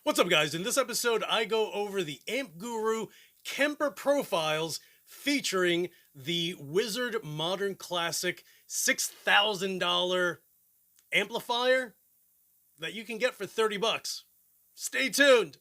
What's up, guys? In this episode, I go over the Amp Guru Kemper profiles featuring the Wizard Modern Classic $6,000 amplifier that you can get for 30 bucks. Stay tuned.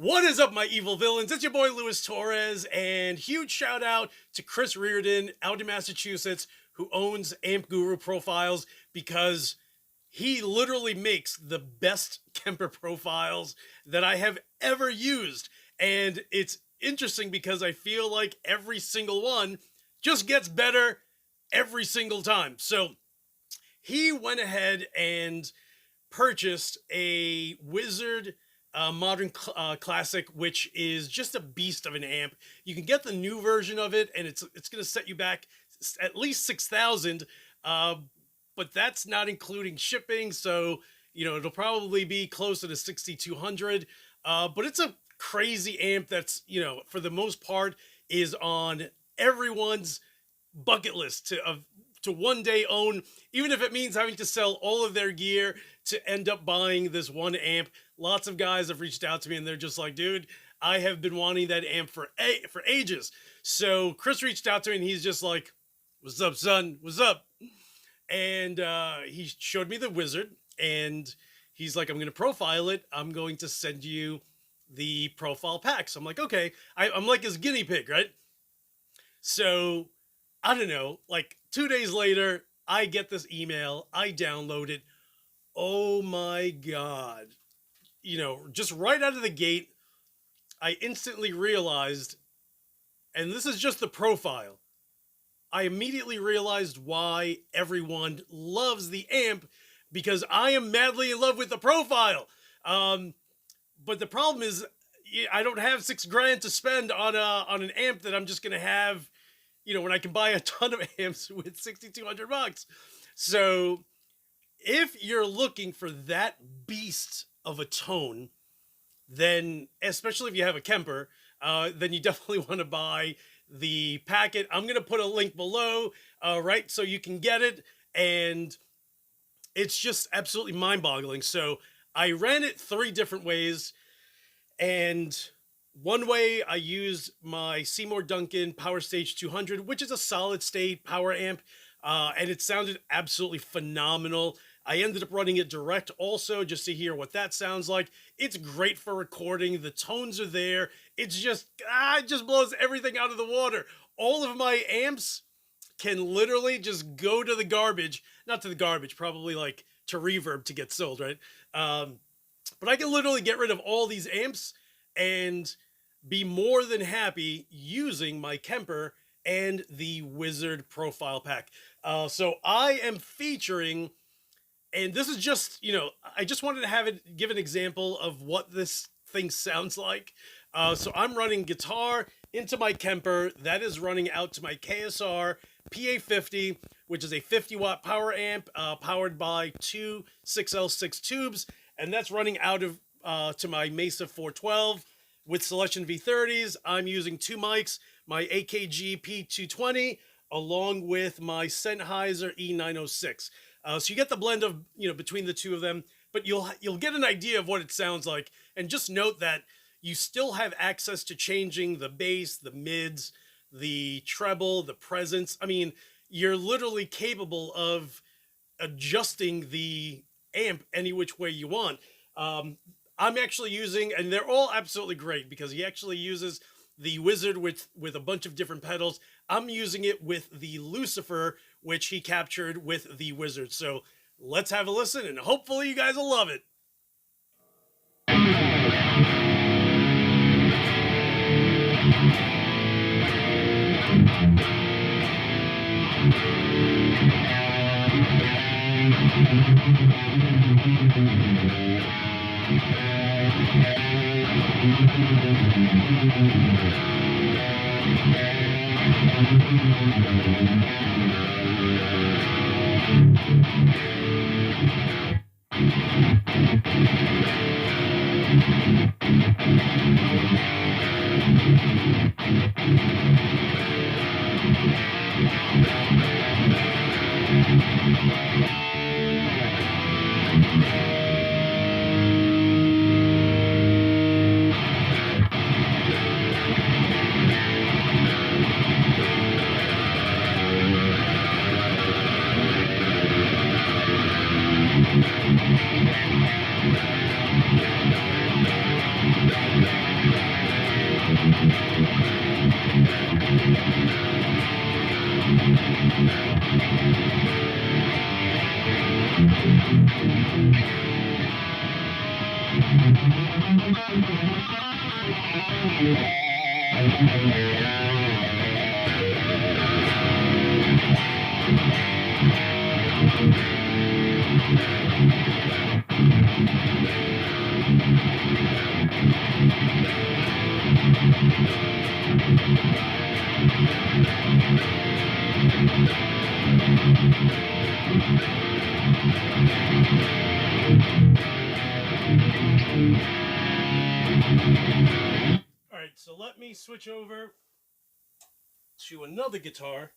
What is up, my evil villains? It's your boy Louis Torres, and huge shout out to Chris Reardon out in Massachusetts, who owns Amp Guru Profiles, because he literally makes the best Kemper profiles that I have ever used. And it's interesting because I feel like every single one just gets better every single time. So he went ahead and purchased a Wizard Modern Classic, which is just a beast of an amp. You can get the new version of it, and it's going to set you back at least 6,000. But that's not including shipping, so it'll probably be closer to 6,200. But it's a crazy amp that's for the most part is on everyone's bucket list to one day own, even if it means having to sell all of their gear to end up buying this one amp. Lots of guys have reached out to me and they're just like, dude, I have been wanting that amp for ages. So Chris reached out to me and he's just like, what's up, son? What's up? And he showed me the Wizard and he's like, I'm going to profile it. I'm going to send you the profile pack. So I'm like, okay. I'm like his guinea pig, right? So I don't know, like 2 days later, I get this email, I download it. Oh my God. Just right out of the gate, I instantly realized, and this is just the profile, I immediately realized why everyone loves the amp, because I am madly in love with the profile. But the problem is, I don't have $6,000 to spend on an amp that I'm just going to have, when I can buy a ton of amps with 6,200 bucks. So if you're looking for that beast of a tone, then especially if you have a Kemper, then you definitely want to buy the packet. I'm going to put a link below, right? So you can get it. And it's just absolutely mind boggling. So I ran it 3 different ways, and one way I used my Seymour Duncan Power Stage 200, which is a solid state power amp, and it sounded absolutely phenomenal. I ended up running it direct also just to hear what that sounds like. It's great for recording. The tones are there. It's just, it just blows everything out of the water. All of my amps can literally just go to the garbage. Not to the garbage, probably like to Reverb to get sold, right? But I can literally get rid of all these amps and be more than happy using my Kemper and the Wizard profile pack. So I am featuring, and this is just, I just wanted to have it, give an example of what this thing sounds like. So I'm running guitar into my Kemper. That is running out to my KSR PA50, which is a 50-watt power amp powered by 2 6L6 tubes. And that's running out of to my Mesa 412 with Selection V30s. I'm using 2 mics, my AKG P220, along with my Sennheiser E906. So you get the blend of, between the two of them, but you'll get an idea of what it sounds like. And just note that you still have access to changing the bass, the mids, the treble, the presence. I mean, you're literally capable of adjusting the amp any which way you want. I'm actually using, and they're all absolutely great because he actually uses the Wizard with a bunch of different pedals. I'm using it with the Lucifer, which he captured with the Wizard. So let's have a listen, and hopefully you guys will love it. All right, so let me switch over to another guitar.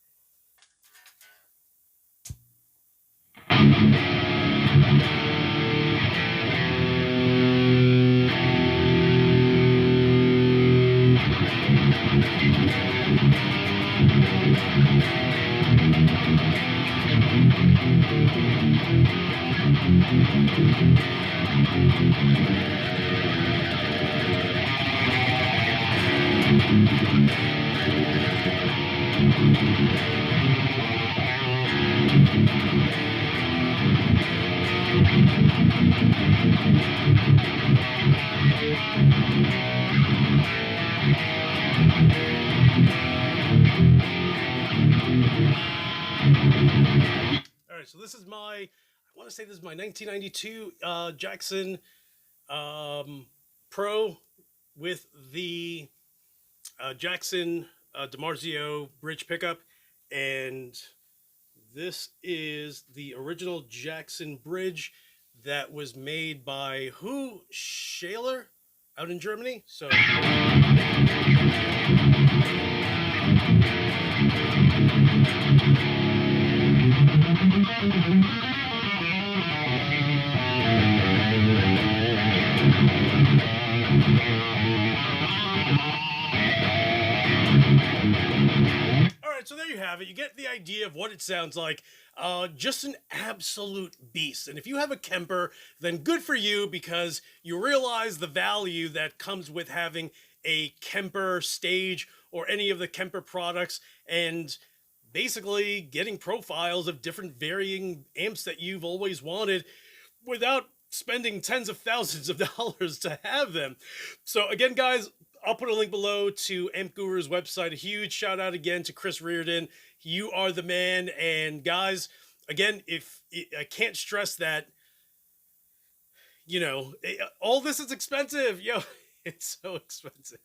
All right, so this is I want to say this is my 1992 Jackson Pro with the Jackson DiMarzio bridge pickup, and this is the original Jackson bridge that was made by Schaller out in Germany. So so there you have it. You get the idea of what it sounds like. Just an absolute beast. And if you have a Kemper, then good for you, because you realize the value that comes with having a Kemper stage or any of the Kemper products, and basically getting profiles of different varying amps that you've always wanted without spending tens of thousands of dollars to have them. So again, guys, I'll put a link below to Amp Guru's website. A huge shout out again to Chris Reardon. You are the man. And guys, again, I can't stress that, you know, all this is expensive. Yo, it's so expensive.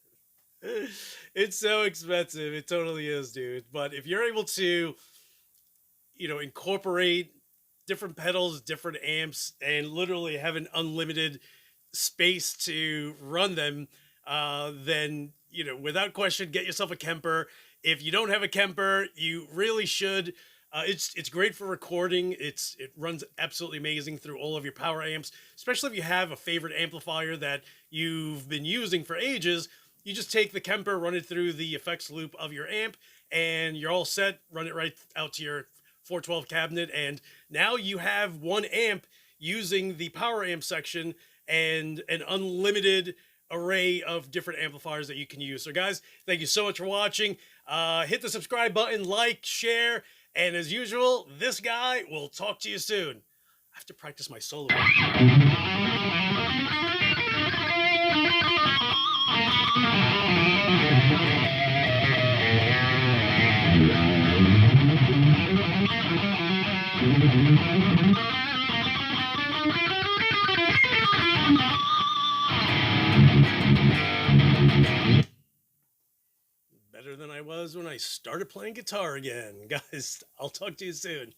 It's so expensive. It totally is, dude. But if you're able to, you know, incorporate different pedals, different amps, and literally have an unlimited space to run them, then, you know, without question, get yourself a Kemper. If you don't have a Kemper, you really should. It's great for recording. It runs absolutely amazing through all of your power amps, especially if you have a favorite amplifier that you've been using for ages. You just take the Kemper, run it through the effects loop of your amp, and you're all set. Run it right out to your 412 cabinet, and now you have one amp using the power amp section and an unlimited array of different amplifiers that you can use. So guys, thank you so much for watching. Hit the subscribe button, like, share, and as usual, this guy will talk to you soon. I have to practice my solo. better than I was when I started playing guitar again. Guys, I'll talk to you soon.